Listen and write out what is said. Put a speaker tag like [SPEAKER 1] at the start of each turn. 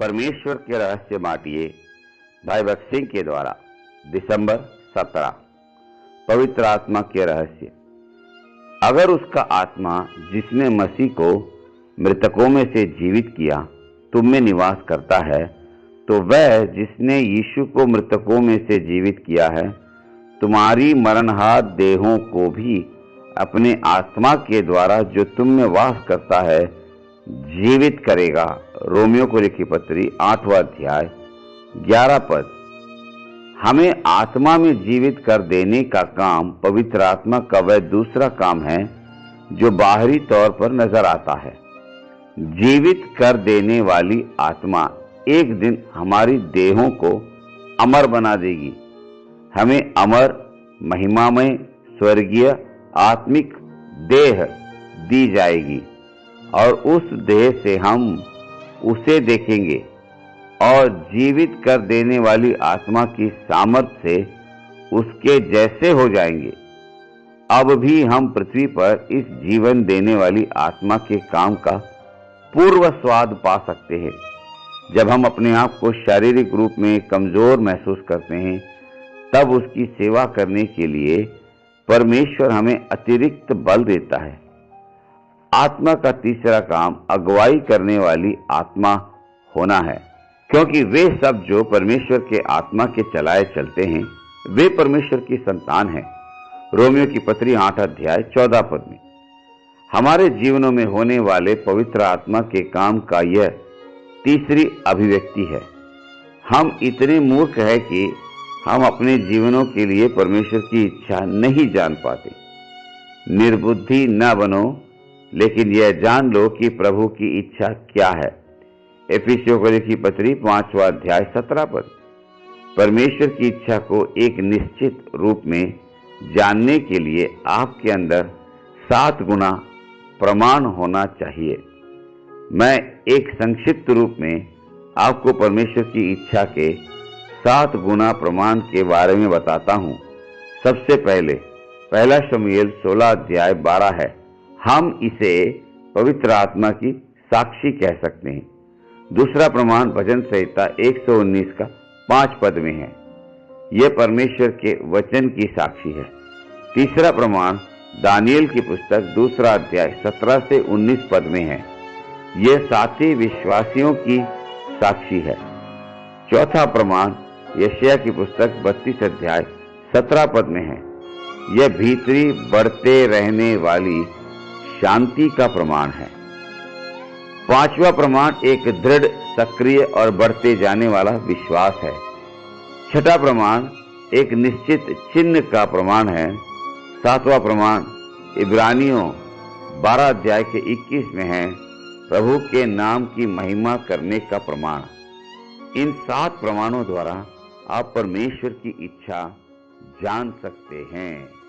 [SPEAKER 1] परमेश्वर के रहस्य बांटिए भाई भक्त सिंह के द्वारा दिसंबर 17। पवित्र आत्मा के रहस्य। अगर उसका आत्मा जिसने मसीह को मृतकों में से जीवित किया तुम में निवास करता है, तो वह जिसने यीशु को मृतकों में से जीवित किया है तुम्हारी मरणहार देहों को भी अपने आत्मा के द्वारा जो तुम में वास करता है जीवित करेगा। रोमियो को लिखी पत्री 8वां अध्याय 11 पद। हमें आत्मा में जीवित कर देने का काम पवित्र आत्मा का वह दूसरा काम है जो बाहरी तौर पर नजर आता है। जीवित कर देने वाली आत्मा एक दिन हमारी देहों को अमर बना देगी। हमें अमर महिमामय स्वर्गीय आत्मिक देह दी जाएगी और उस देह से हम उसे देखेंगे और जीवित कर देने वाली आत्मा की सामर्थ से उसके जैसे हो जाएंगे। अब भी हम पृथ्वी पर इस जीवन देने वाली आत्मा के काम का पूर्व स्वाद पा सकते हैं। जब हम अपने आप को शारीरिक रूप में कमजोर महसूस करते हैं तब उसकी सेवा करने के लिए परमेश्वर हमें अतिरिक्त बल देता है। आत्मा का तीसरा काम अगुवाई करने वाली आत्मा होना है, क्योंकि वे सब जो परमेश्वर के आत्मा के चलाए चलते हैं वे परमेश्वर की संतान हैं। रोमियो की पत्री 8 अध्याय 14 पद में हमारे जीवनों में होने वाले पवित्र आत्मा के काम का यह तीसरी अभिव्यक्ति है। हम इतने मूर्ख हैं कि हम अपने जीवनों के लिए परमेश्वर की इच्छा नहीं जान पाते। निर्बुद्धि न बनो, लेकिन यह जान लो कि प्रभु की इच्छा क्या है। एफिसियों को लिखी पत्री 5वां अध्याय 17 पद। परमेश्वर की इच्छा को एक निश्चित रूप में जानने के लिए आपके अंदर 7 गुना प्रमाण होना चाहिए। मैं एक संक्षिप्त रूप में आपको परमेश्वर की इच्छा के 7 गुना प्रमाण के बारे में बताता हूं। सबसे पहले पहला शमूएल 16 अध्याय 12 है। हम इसे पवित्र आत्मा की साक्षी कह सकते हैं। दूसरा प्रमाण भजन संहिता 119 का 5 पद में है। यह परमेश्वर के वचन की साक्षी है। तीसरा प्रमाण दानियल की पुस्तक 2 अध्याय 17 से 19 पद में है। यह साथी विश्वासियों की साक्षी है। चौथा प्रमाण यशायाह की पुस्तक 32 अध्याय 17 पद में है। यह भीतरी बढ़ते रहने वाली शांति का प्रमाण है। पांचवा प्रमाण एक दृढ़, सक्रिय और बढ़ते जाने वाला विश्वास है। छठा प्रमाण एक निश्चित चिन्ह का प्रमाण है। सातवां प्रमाण इब्रानियों 12 अध्याय के 21 में है, प्रभु के नाम की महिमा करने का प्रमाण। इन 7 प्रमाणों द्वारा आप परमेश्वर की इच्छा जान सकते हैं।